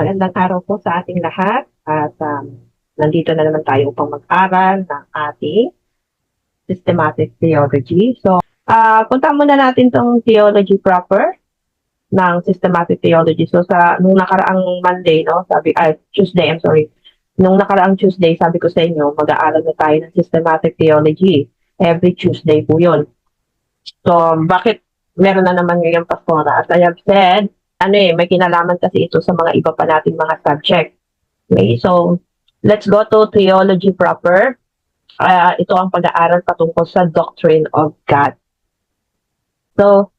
Magandang araw po sa ating lahat at nandito na naman tayo upang mag-aral ng ating systematic theology. So, punta muna natin tong theology proper ng systematic theology. So, nung nakaraang Monday, no, Tuesday, I'm sorry. Nung nakaraang Tuesday, sabi ko sa inyo, mag-aaral na tayo ng systematic theology. Every Tuesday po yun. So, bakit meron na naman ngayong pastora? As I have said, may kinalaman kasi ito sa mga iba pa nating mga subject. Okay, so let's go to theology proper. Ito ang pag-aaral patungkol sa doctrine of God. So,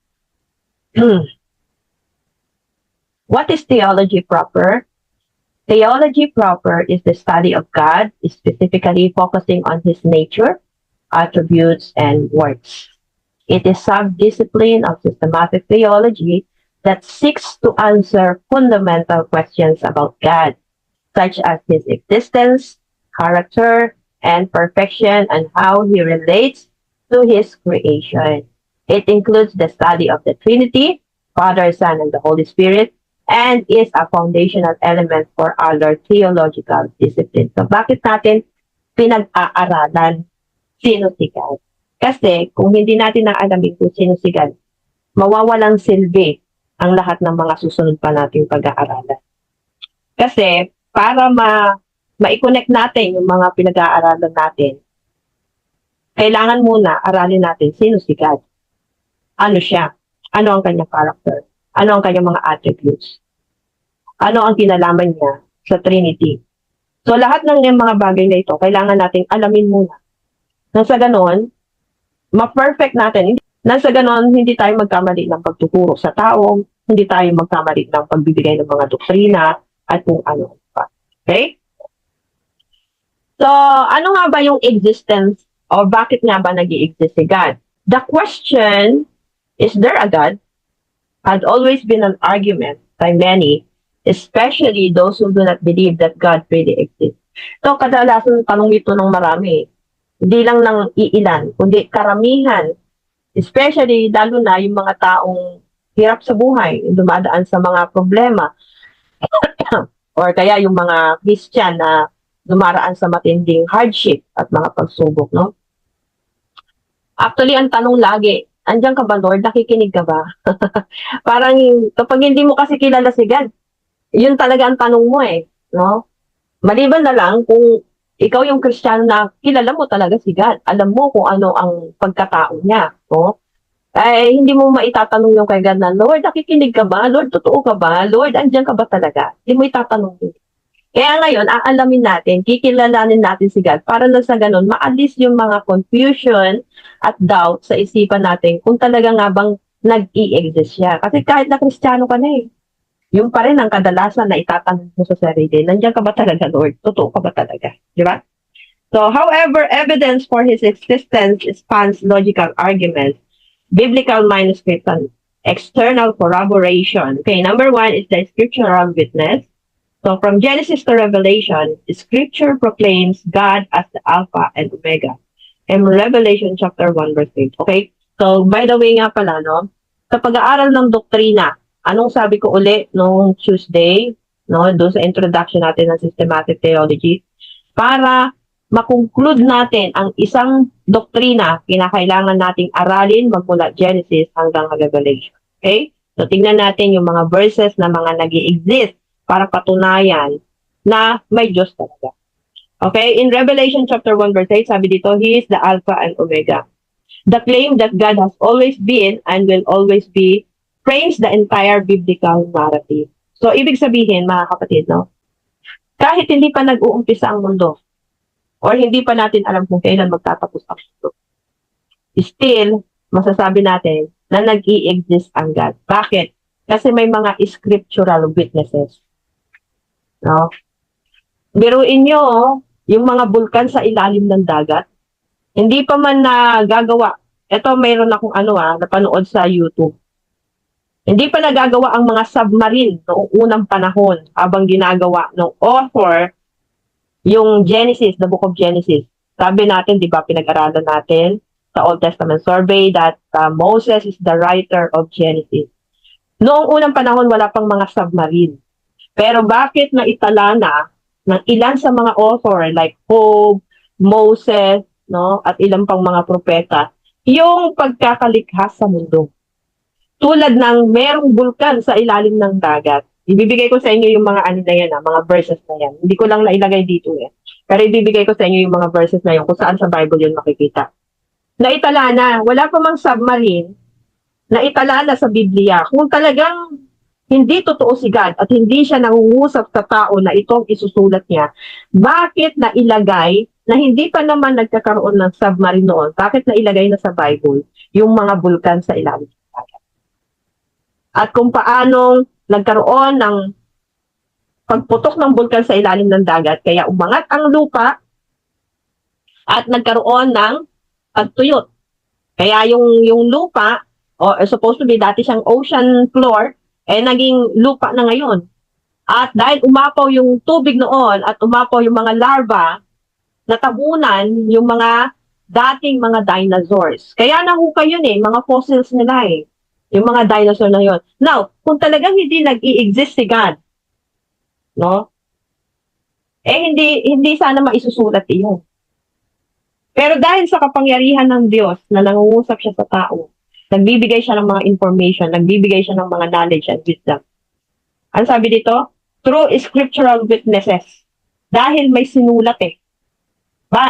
what is theology proper? Theology proper is the study of God, specifically focusing on His nature, attributes, and works. It is sub-discipline of systematic theology that seeks to answer fundamental questions about God, such as His existence, character, and perfection, and how He relates to His creation. It includes the study of the Trinity, Father, Son, and the Holy Spirit, and is a foundational element for other theological disciplines. So, bakit natin pinag-aaralan sino si God? Kasi kung hindi natin naalamin kung sino si God, mawawalang silbi ang lahat ng mga susunod pa nating pag-aaralan. Kasi para ma-connect natin yung mga pinag-aaralan natin, kailangan muna aralin natin sino si God. Ano siya? Ano ang kanyang character? Ano ang kanyang mga attributes? Ano ang kinalaman niya sa Trinity? So lahat ng mga bagay na ito, kailangan nating alamin muna. Nang sa ganon, ma-perfect natin. Nang sa ganon, hindi tayo magkamali ng pagtuturo sa tao, hindi tayo magkamali ng pagbibigay ng mga doktrina at kung ano pa. Okay? So, ano nga ba yung existence o bakit nga ba nag-i-exist si God? The question, is there a God? Had always been an argument by many, especially those who do not believe that God really exists. So, kadalasan tanong ito ng marami. Hindi lang ng iilan, kundi karamihan, especially lalo na yung mga taong hirap sa buhay, dumadaan sa mga problema, or kaya yung mga Christian na dumaraan sa matinding hardship at mga pagsubok, no? Actually, ang tanong lagi, andiyan ka ba, Lord? Nakikinig ka ba? Parang kapag hindi mo kasi kilala si God, yun talaga ang tanong mo no? Maliban na lang kung ikaw yung Kristiyano na kilala mo talaga si God. Alam mo kung ano ang pagkatao niya. No? Ay, hindi mo maitatanong yung kay God na, Lord, nakikinig ka ba? Lord, totoo ka ba? Lord, andyan ka ba talaga? Hindi mo itatanong yun. Kaya ngayon, aalamin natin, kikilalanin natin si God para na sa ganun, maalis yung mga confusion at doubt sa isipan natin kung talaga nga bang nag-i-exist siya. Kasi kahit na Kristiyano ka na yung pa rin ang kadalasan na itatanong mo sa sarili, nandiyan ka ba talaga, Lord? Totoo ka ba talaga? Di ba? So, however, evidence for His existence spans logical arguments, biblical manuscripts, and external corroboration. Okay, number one is the scriptural witness. So, from Genesis to Revelation, Scripture proclaims God as the Alpha and Omega. And Revelation chapter 1 verse 8. Okay? So, by the way nga pala, no? Sa pag-aaral ng doktrina, anong sabi ko uli nung Tuesday, no, doon sa introduction natin ng systematic theology, para makonclude natin ang isang doktrina, kinakailangan nating aralin magmula Genesis hanggang Revelation. Okay? So, tingnan natin yung mga verses na mga nag-i-exist para patunayan na may Diyos talaga. Okay? In Revelation chapter 1 verse 8, sabi dito, He is the Alpha and Omega. The claim that God has always been and will always be frames the entire biblical narrative. So, ibig sabihin, mga kapatid, no? Kahit hindi pa nag-uumpisa ang mundo, or hindi pa natin alam kung kailan magtatapos ang mundo, still, masasabi natin na nag-i-exist ang God. Bakit? Kasi may mga scriptural witnesses. No? Biruin nyo, yung mga bulkan sa ilalim ng dagat, hindi pa man nagagawa. Ito, mayroon akong napanood sa YouTube. Hindi pa nagagawa ang mga submarine noong unang panahon habang ginagawa ng author yung Genesis, the book of Genesis. Sabi natin, di ba, pinag-aralan natin sa Old Testament survey that Moses is the writer of Genesis. Noong unang panahon, wala pang mga submarine. Pero bakit naitala na ng ilan sa mga author like Job, Moses, no, at ilang pang mga propeta, yung pagkakalikha sa mundo. Tulad ng merong bulkan sa ilalim ng dagat. Ibibigay ko sa inyo yung mga ano na yan, mga verses na yan. Hindi ko lang nailagay dito eh. Pero ibibigay ko sa inyo yung mga verses na yun kung saan sa Bible yun makikita. Naitala na, wala pa mang submarine na itala na sa Biblia. Kung talagang hindi totoo si God at hindi siya nangungusap sa tao na itong isusulat niya, bakit nailagay na hindi pa naman nagkakaroon ng submarine noon, bakit nailagay na sa Bible yung mga bulkan sa ilalim ng dagat? At kung paanong nagkaroon ng pagputok ng bulkan sa ilalim ng dagat, kaya umangat ang lupa at nagkaroon ng pagtuyot. Kaya yung lupa, supposed to be dati siyang ocean floor, naging lupa na ngayon. At dahil umapaw yung tubig noon at umapaw yung mga larva, natabunan yung mga dating mga dinosaurs. Kaya nahukay yun mga fossils nila yung mga dinosaur na yun. Now, kung talagang hindi nag-i-exist si God, no? Hindi sana maisusulat iyon. Pero dahil sa kapangyarihan ng Diyos na nangungusap siya sa tao, nagbibigay siya ng mga information, nagbibigay siya ng mga knowledge and wisdom. Ang sabi dito, through scriptural witnesses. Dahil may sinulat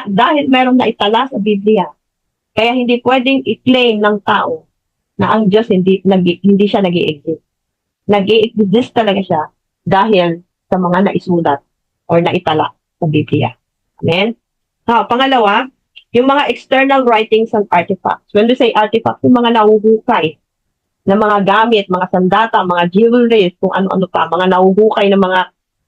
dahil merong naitala sa Biblia. Kaya hindi pwedeng i-claim ng tao na ang Diyos hindi siya nag-i-exist. Nag-i-exist talaga siya dahil sa mga naisulat or naitala sa Biblia. Amen? Pangalawa, yung mga external writings and artifacts. When we say artifacts, yung mga nahuhukay na mga gamit, mga sandata, mga jewelries, kung ano-ano pa, mga nahuhukay na mga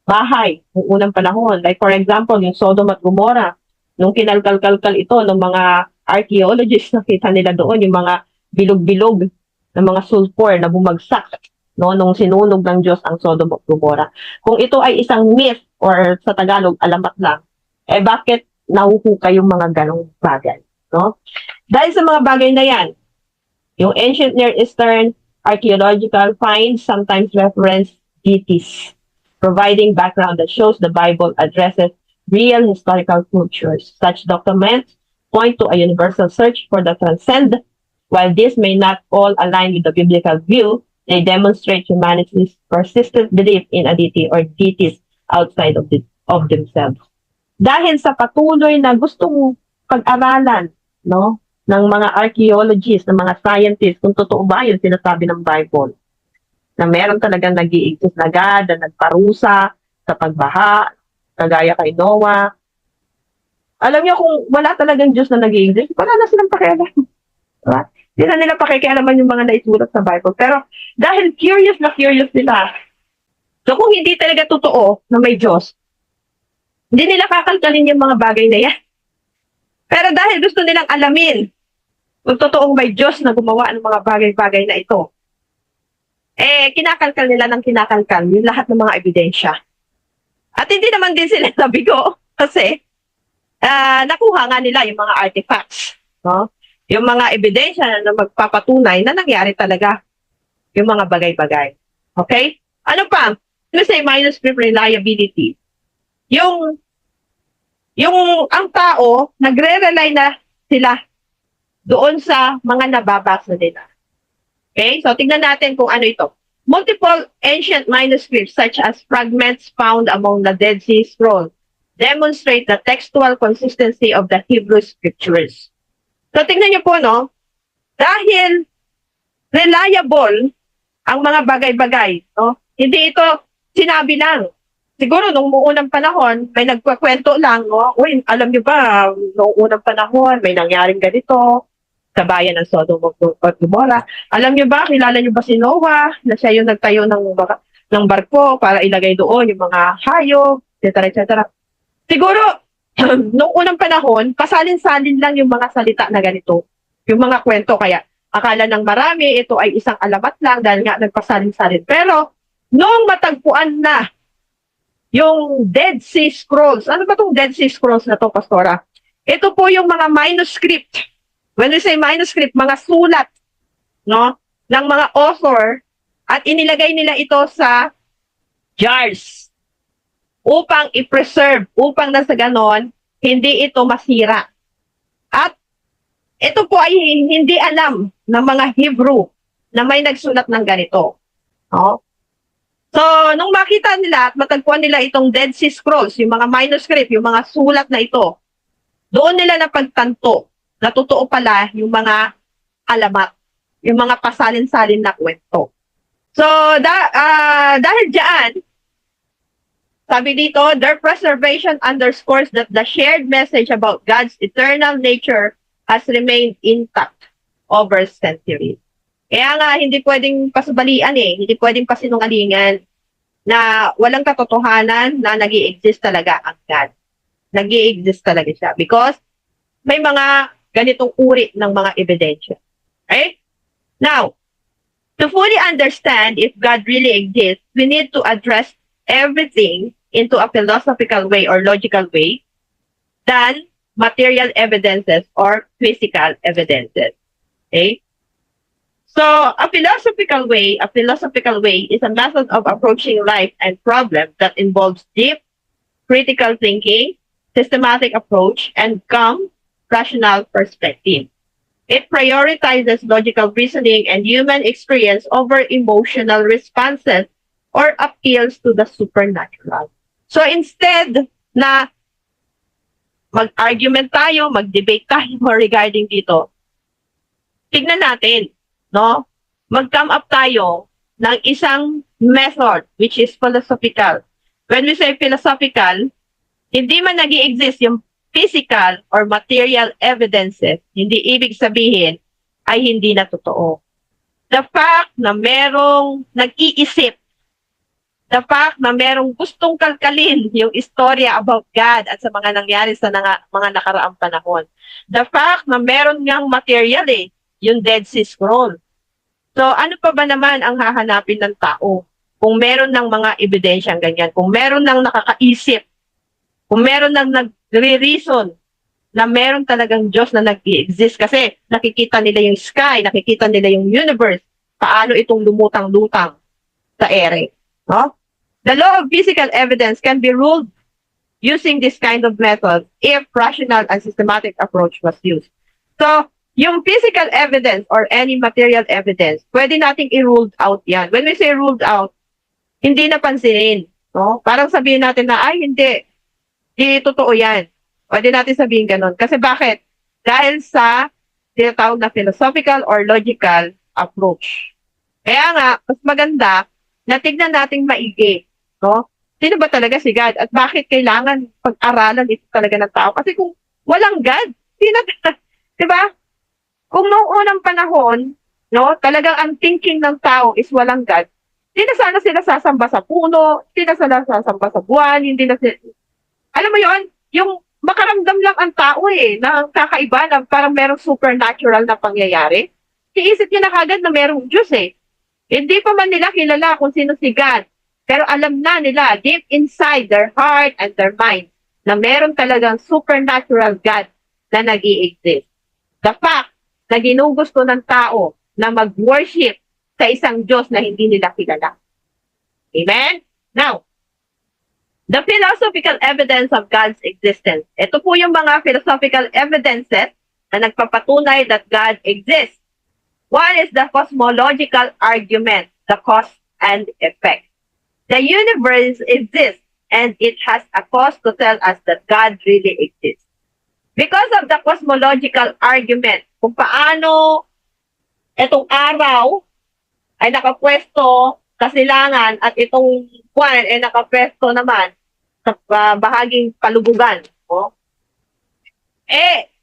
bahay ng unang panahon. Like for example, yung Sodom at Gomorrah, nung kinalkal-kalkal ito ng mga archaeologists, nakita nila doon yung mga bilog-bilog na mga sulfur na bumagsak nung sinunog ng Diyos ang Sodom at Gomorrah. Kung ito ay isang myth or sa Tagalog, alamat lang, bakit nahuhukay yung mga ganong bagay, no? Dahil sa mga bagay na yan, yung ancient Near Eastern archaeological finds sometimes reference deities, providing background that shows the Bible addresses real historical cultures. Such documents point to a universal search for the transcend. While this may not all align with the biblical view, they demonstrate humanity's persistent belief in a deity or deities outside of themselves. Dahil sa patuloy na gustong pag-aralan, no, ng mga archaeologists, ng mga scientists, kung totoo ba yung sinasabi ng Bible, na meron talagang nag-i-exist na God, na nagparusa sa pagbaha, kagaya kay Noah. Alam niyo, kung wala talagang Diyos na nag-i-exist, wala na silang pakialam. Diba? Hindi na nila pakikialaman yung mga naisulat sa Bible. Pero dahil curious na curious nila, so kung hindi talaga totoo na may Diyos, hindi nila kakalkalin yung mga bagay na yan. Pero dahil gusto nilang alamin kung totoong may Diyos na gumawa ng mga bagay-bagay na ito, kinakalkal nila ng kinakalkal yung lahat ng mga ebidensya. At hindi naman din sila nabigo kasi nakuha nga nila yung mga artifacts, no? Yung mga ebidensya na magpapatunay na nangyari talaga yung mga bagay-bagay. Okay? Ano pa? Let's say manuscript reliability. Yung ang tao, nagre-rely na sila doon sa mga nababasa nila. Okay? So, tingnan natin kung ano ito. Multiple ancient manuscripts such as fragments found among the Dead Sea Scrolls demonstrate the textual consistency of the Hebrew scriptures. So, tingnan niyo po, no? Dahil reliable ang mga bagay-bagay, no? Hindi ito sinabi lang. Siguro, nung unang panahon, may nagkwakwento lang, no? Uy, alam niyo ba, nung unang panahon, may nangyaring ganito sa bayan ng Sodom at Gomorrah. Alam niyo ba, kilala niyo ba si Noah, na siya yung nagtayo ng barko para ilagay doon yung mga hayop, etc. etc. Siguro, nung unang panahon, pasalin-salin lang yung mga salita na ganito, yung mga kwento. Kaya, akala ng marami, ito ay isang alamat lang dahil nga nagpasalin-salin. Pero, nung matagpuan na yung Dead Sea Scrolls. Ano ba itong Dead Sea Scrolls na to, Pastora? Ito po yung mga manuscript. When we say manuscript, mga sulat, no, ng mga author, at inilagay nila ito sa jars upang i-preserve, upang na sa ganon, hindi ito masira. At ito po ay hindi alam ng mga Hebrew na may nagsulat ng ganito. No? So, nung makita nila at matagpuan nila itong Dead Sea Scrolls, yung mga manuscript, yung mga sulat na ito, doon nila napagtanto na totoo pala yung mga alamat, yung mga pasalin-salin na kwento. So, dahil dyan, sabi dito, their preservation underscores that the shared message about God's eternal nature has remained intact over centuries. Kaya nga, hindi pwedeng pasubalian hindi pwedeng pasinungalingan na walang katotohanan na nag-i-exist talaga ang God. Nag-i-exist talaga siya because may mga ganitong uri ng mga ebidensya. Okay? Now, to fully understand if God really exists, we need to address everything into a philosophical way or logical way than material evidences or physical evidences. Okay? So, a philosophical way is a method of approaching life and problems that involves deep, critical thinking, systematic approach, and calm, rational perspective. It prioritizes logical reasoning and human experience over emotional responses or appeals to the supernatural. So instead na mag-argument tayo, mag-debate tayo regarding dito, tignan natin, no? Mag-come up tayo ng isang method which is philosophical. When we say philosophical, hindi man nag-i-exist yung physical or material evidences, hindi ibig sabihin ay hindi na totoo. The fact na merong nag-iisip, the fact na merong gustong kalkalin yung istorya about God at sa mga nangyari sa mga nakaraang panahon. The fact na meron ngang material yung Dead Sea Scroll. So ano pa ba naman ang hahanapin ng tao kung meron ng mga ebidensyang ganyan, kung meron ng nakakaisip, kung meron ng nagre-reason na meron talagang Diyos na nag-i-exist kasi nakikita nila yung sky, nakikita nila yung universe, paano itong lumutang-lutang sa ere. No? The law of physical evidence can be ruled using this kind of method if rational and systematic approach was used. So, yung physical evidence or any material evidence, pwede nating i-ruled out yan. When we say ruled out, hindi napansinin. No? Parang sabihin natin na, ay hindi totoo yan. Pwede natin sabihin ganun. Kasi bakit? Dahil sa tinatawag na philosophical or logical approach. Kaya nga, mas maganda na tignan nating maigi. No? Sino ba talaga si God? At bakit kailangan pag-aralan ito talaga ng tao? Kasi kung walang God, diba? Kung noong unang panahon, no, talagang ang thinking ng tao is walang God, hindi na sana sila sasamba sa puno, hindi na sila sasamba sa buwan, hindi na sila, alam mo yon, yung makaramdam lang ang tao na kakaiba na parang merong supernatural na pangyayari. Iisip niya na kagad na merong Diyos Hindi pa man nila kilala kung sino si God. Pero alam na nila, deep inside their heart and their mind, na meron talagang supernatural God na nag-i-exist. The fact na ginugusto ng tao na mag-worship sa isang Diyos na hindi nila kilala. Amen? Now, the philosophical evidence of God's existence. Ito po yung mga philosophical evidences na nagpapatunay that God exists. One is the cosmological argument, the cause and effect. The universe exists and it has a cause to tell us that God really exists. Because of the cosmological argument, kung paano itong araw ay nakapwesto sa silangan at itong buwan ay nakapwesto naman sa bahaging palubugan.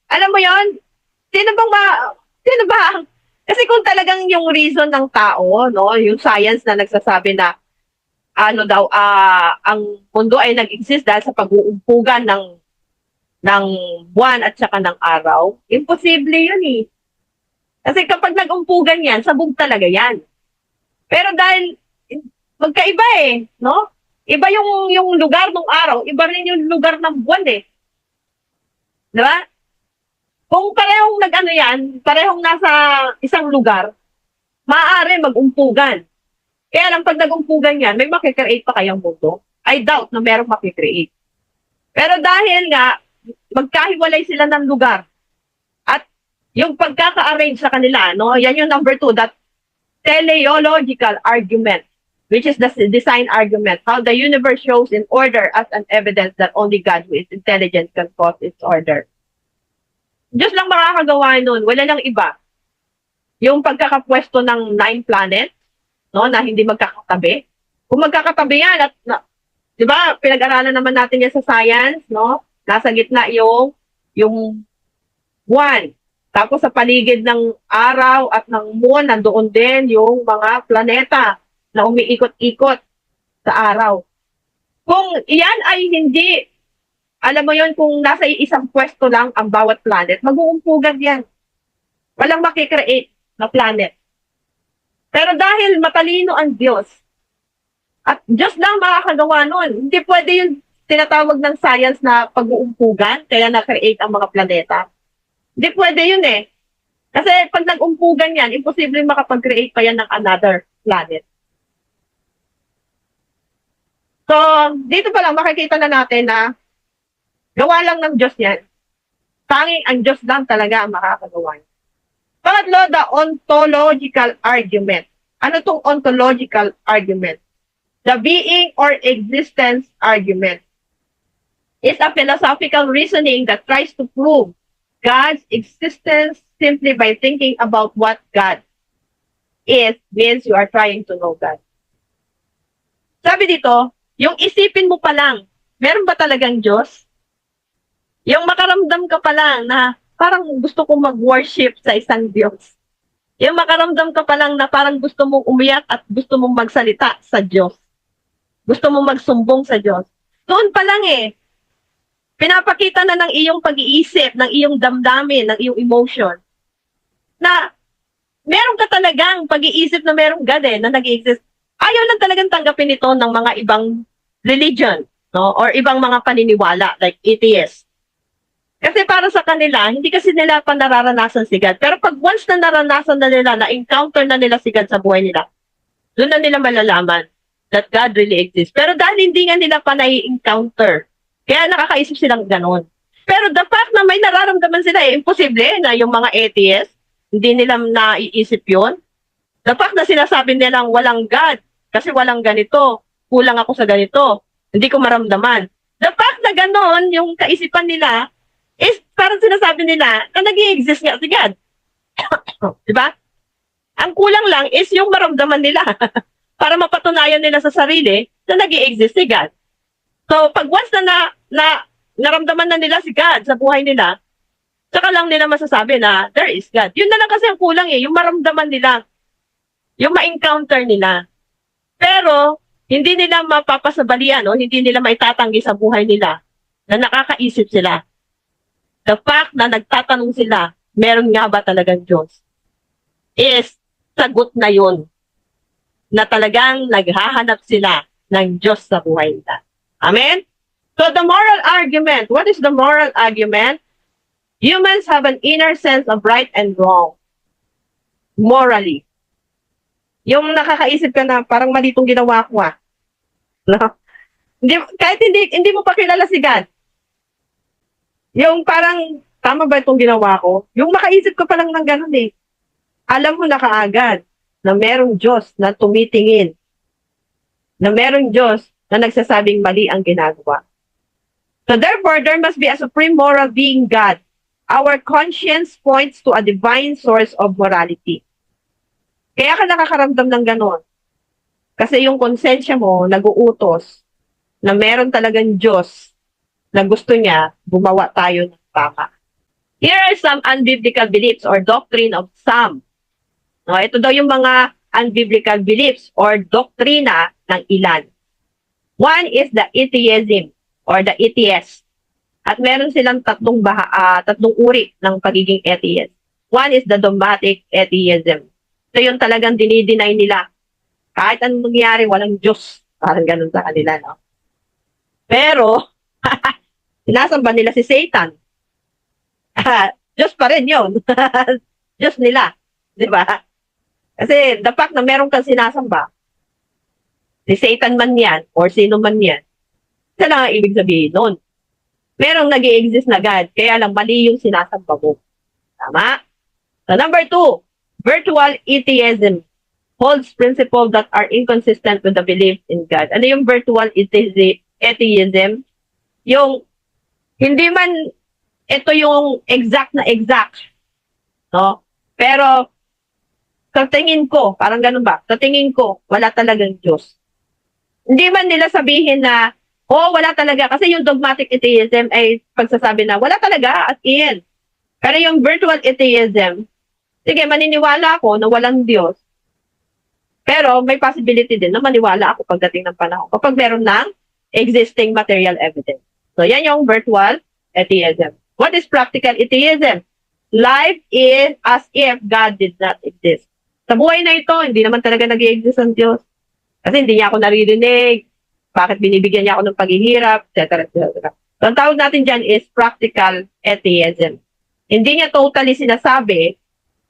Alam mo yon? Sino ba? Kasi kung talagang yung reason ng tao, no, yung science na nagsasabi na ang mundo ay nag-exist dahil sa pag-uumpugan ng buwan at saka ng araw, imposible yun Kasi kapag nag-umpugan yan, sabog talaga yan. Pero dahil magkaiba no? Iba yung lugar ng araw, iba rin yung lugar ng buwan Diba? Kung parehong parehong nasa isang lugar, maaari mag-umpugan. Kaya lang pag nag-umpugan yan, may makikreate pa kayang mundo? I doubt na merong makikreate. Pero dahil nga, magkahiwalay sila ng lugar at yung pagkaka-arrange sa kanila, no, yan yung number 2, that teleological argument, which is the design argument, how the universe shows in order as an evidence that only God who is intelligent can cause its order. Diyos lang makakagawa nun, wala lang iba. Yung pagkakapwesto ng 9 planets, no, na hindi magkakatabi. Kung magkakatabi yan, at, di ba, pinag-aralan naman natin yan sa science, no? Nasa gitna yung buwan. Tapos sa paligid ng araw at ng moon, nandoon din yung mga planeta na umiikot-ikot sa araw. Kung iyan ay hindi, alam mo yon, kung nasa isang pwesto lang ang bawat planet, mag-uumpugan yan. Walang makikreate na planet. Pero dahil matalino ang Diyos, at Diyos lang makakagawa nun, hindi pwede yung tinatawag ng science na pag-uumpugan, kaya na-create ang mga planeta. Hindi pwede yun eh. Kasi pag nag-umpugan yan, imposible makapag-create pa yan ng another planet. So, dito pa lang makikita na natin na gawa lang ng Diyos yan. Tanging ang Diyos lang talaga ang makakagawa yan. Pangatlo, the ontological argument. Ano tong ontological argument? The being or existence argument is a philosophical reasoning that tries to prove God's existence simply by thinking about what God is means you are trying to know God. Sabi dito, yung isipin mo pa lang, meron ba talagang Diyos? Yung makaramdam ka pa lang na parang gusto kong mag-worship sa isang Diyos. Yung makaramdam ka pa lang na parang gusto mong umiyak at gusto mong magsalita sa Diyos. Gusto mong magsumbong sa Diyos. Doon pa lang pinapakita na ng iyong pag-iisip, ng iyong damdamin, ng iyong emotion, na meron ka talagang pag-iisip na merong God na nag-exist. Ayaw lang talagang tanggapin ito ng mga ibang religion, no? Or ibang mga paniniwala, like atheists. Kasi para sa kanila, hindi kasi nila pa nararanasan si God. Pero pag once na naranasan na nila, na-encounter na nila si God sa buhay nila, doon na nila malalaman that God really exists. Pero dahil hindi nga nila pa nai-encounter, kaya nakakaisip silang ganon. Pero the fact na may nararamdaman sila, imposible na yung mga atheists, hindi nila naiisip yun. The fact na sinasabi nilang walang God, kasi walang ganito, kulang ako sa ganito, hindi ko maramdaman. The fact na ganon, yung kaisipan nila, is parang sinasabi nila na nag-i-exist nga si God. Diba? Ang kulang lang is yung maramdaman nila para mapatunayan nila sa sarili na nag-i-exist si God. So, pag once na naramdaman na nila si God sa buhay nila, saka lang nila masasabi na there is God. Yun na lang kasi ang kulang yung maramdaman nila, yung ma-encounter nila. Pero, hindi nila mapapasabalian, hindi nila maitatanggi sa buhay nila na nakakaisip sila. The fact na nagtatanong sila, meron nga ba talagang Diyos? Is sagot na yun na talagang naghahanap sila ng Diyos sa buhay nila. Amen? So the moral argument, what is the moral argument? Humans have an inner sense of right and wrong. Morally. Yung nakakaisip ka na parang mali itong ginawa ko No? Kahit hindi mo pa kilala si God. Yung parang, tama ba itong ginawa ko? Yung makaisip ka pa lang ng ganun Alam mo na kaagad na merong Diyos na tumitingin. Na merong Diyos na nagsasabing mali ang ginagawa. So therefore, there must be a supreme moral being God. Our conscience points to a divine source of morality. Kaya ka nakakaramdam ng ganun. Kasi yung konsensya mo nag-uutos na meron talagang Diyos na gusto niya gumawa tayo ng tama. Here are some unbiblical beliefs or doctrine of some. No, ito daw yung mga unbiblical beliefs or doktrina ng ilan. One is the atheism or the atheist. At meron silang tatlong uri ng pagiging atheist. One is the dogmatic atheism. Ito yung talagang dinideny nila. Kahit anong mangyari, walang Diyos. Parang ganun sa kanila, no? Pero, sinasamba nila si Satan. Diyos pa rin yun. Diyos nila. Di ba? Kasi the fact na meron kang sinasamba, Si Satan man yan, or sino man yan, isa lang ang ibig sabihin nun. Merong nag exist na God, kaya lang mali yung sinasamba mo. Tama? So number 2, virtual atheism holds principles that are inconsistent with the belief in God. Ano yung virtual atheism? Yung hindi man ito yung exact na exact, no? Pero sa tingin ko, parang ganun ba? Sa tingin ko, wala talagang Diyos. Hindi man nila sabihin na, oh, wala talaga. Kasi yung dogmatic atheism ay pagsasabi na, wala talaga, at in. Pero yung virtual atheism, sige, maniniwala ako na walang Diyos. Pero may possibility din na maniwala ako pagdating ng panahon kapag meron ng existing material evidence. So, yan yung virtual atheism. What is practical atheism? Life is as if God did not exist. Sa buhay na ito, hindi naman talaga nag-i-exist ang Diyos. Kasi hindi niya ako naririnig. Bakit binibigyan niya ako ng paghihirap, etc. etc. So, ang tawag natin dyan is practical atheism. Hindi niya totally sinasabi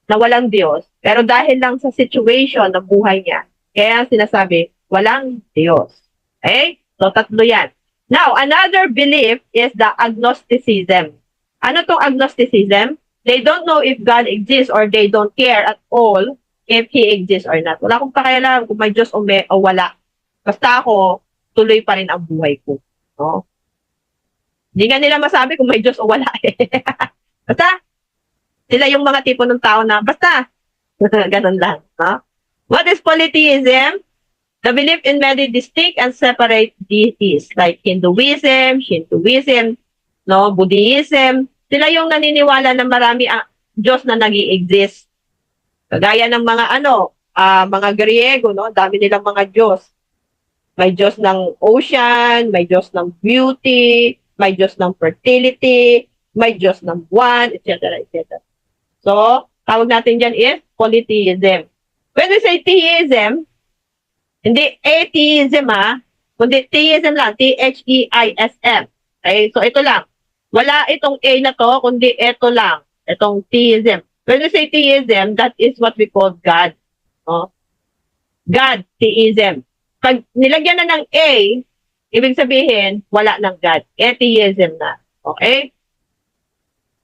na walang Diyos, pero dahil lang sa situation ng buhay niya, kaya sinasabi, walang Diyos. Okay? So, tatlo yan. Now, another belief is the agnosticism. Ano tong agnosticism? They don't know if God exists or they don't care at all if He exists or not. Wala akong pakialam kung may Diyos o wala. Basta ako, tuloy pa rin ang buhay ko. No? Hindi nga nila masabi kung may Diyos o wala. Basta, sila yung mga tipo ng tao na, basta, ganun lang. No? What is polytheism? The belief in many distinct and separate deities like Hinduism, Shintoism, no, Buddhism. Sila yung naniniwala na marami ang Diyos na nag-i-exist. Kagaya ng mga mga Griego, no, dami nilang mga Diyos. May Diyos ng ocean, may Diyos ng beauty, may Diyos ng fertility, may Diyos ng buwan, etc. etc. So, tawag natin dyan is polytheism. When we say theism, hindi atheism kundi theism lang, T-H-E-I-S-M. Okay, so ito lang. Wala itong A na to, kundi ito lang, itong theism. When we say theism, that is what we call God. No? God, theism. Pag nilagyan na ng A, ibig sabihin, wala ng God. Atheism na. Okay?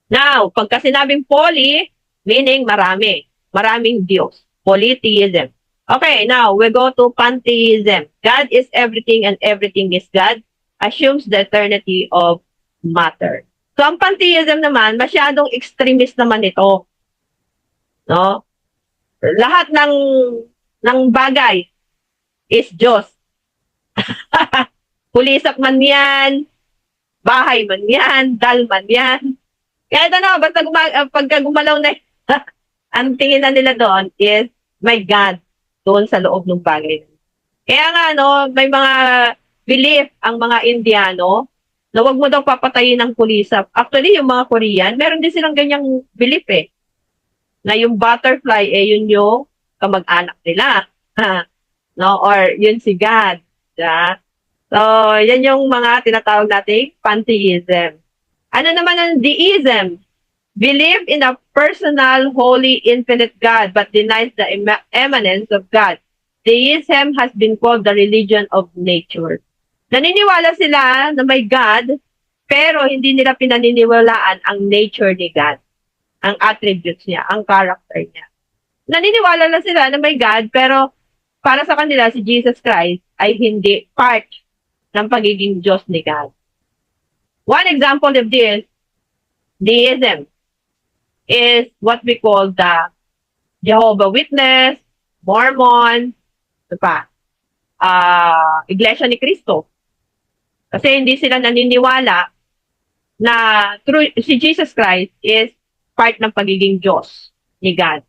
Now, pagka sinabing poly, meaning marami. Maraming Diyos. Polytheism. Okay, now, we go to pantheism. God is everything and everything is God. Assumes the eternity of matter. So, ang pantheism naman, masyadong extremist naman ito. No? Lahat ng bagay is Diyos. Pulisap man yan, bahay man yan, dal man yan. Kaya basta pagka gumalaw na, ang tingin na nila doon is, my God, doon sa loob ng bagay. Kaya nga, may mga belief ang mga Indiano, na wag mo daw papatayin ng pulisap. Actually, yung mga Korean, meron din silang ganyang belief na yung butterfly, yun yung kamag-anak nila. No? Or yun si God. Yeah? So, yan yung mga tinatawag nating pantheism. Ano naman ang deism? Believe in a personal, holy, infinite God but denies the immanence of God. Deism has been called the religion of nature. Naniniwala sila na may God, pero hindi nila pinaniniwalaan ang nature ni God, ang attributes niya, ang character niya. Naniniwala lang sila na may God, pero para sa kanila, si Jesus Christ ay hindi part ng pagiging Diyos ni God. One example of this, deism, is what we call the Jehovah Witness, Mormon, Iglesia ni Cristo. Kasi hindi sila naniniwala na si Jesus Christ is part ng pagiging Diyos ni God.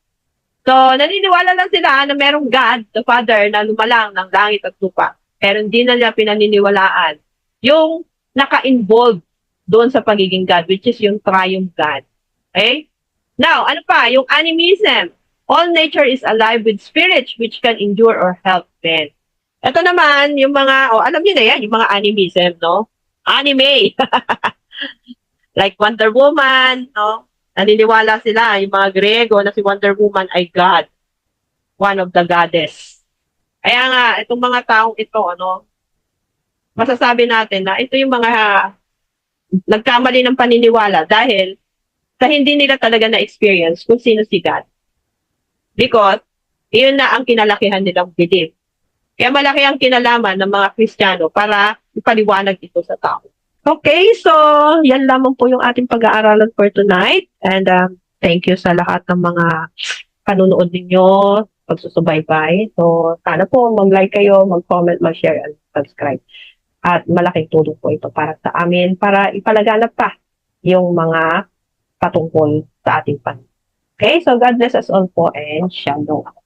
So, naniniwala lang sila na merong God, the Father, na lumalang ng langit at lupa. Pero hindi na nila pinaniniwalaan yung naka-involved doon sa pagiging God, which is yung triune God. Okay? Now, ano pa? Yung animism. All nature is alive with spirits which can endure or help men. Ito naman, yung mga, alam niyo na yan, yung mga animism, no? Anime. Like Wonder Woman, no? Naniniwala sila, yung mga Grego, na si Wonder Woman ay God. One of the goddess. Kaya nga, itong mga taong ito, masasabi natin na ito yung mga nagkamali ng paniniwala dahil sa hindi nila talaga na-experience kung sino si God. Because, iyon na ang kinalakihan nilang belief. Kaya malaki ang kinalaman ng mga Kristiyano para ipaliwanag ito sa tao. Okay, so yan lamang po yung ating pag-aaralan for tonight. And thank you sa lahat ng mga panunood ninyo, pagsusubaybay. So sana po mag-like kayo, mag-comment, mag-share, and subscribe. At malaking tulong po ito para sa amin, para ipalaganap pa yung mga patungkol sa ating pan. Okay, so God bless us all po and shalom.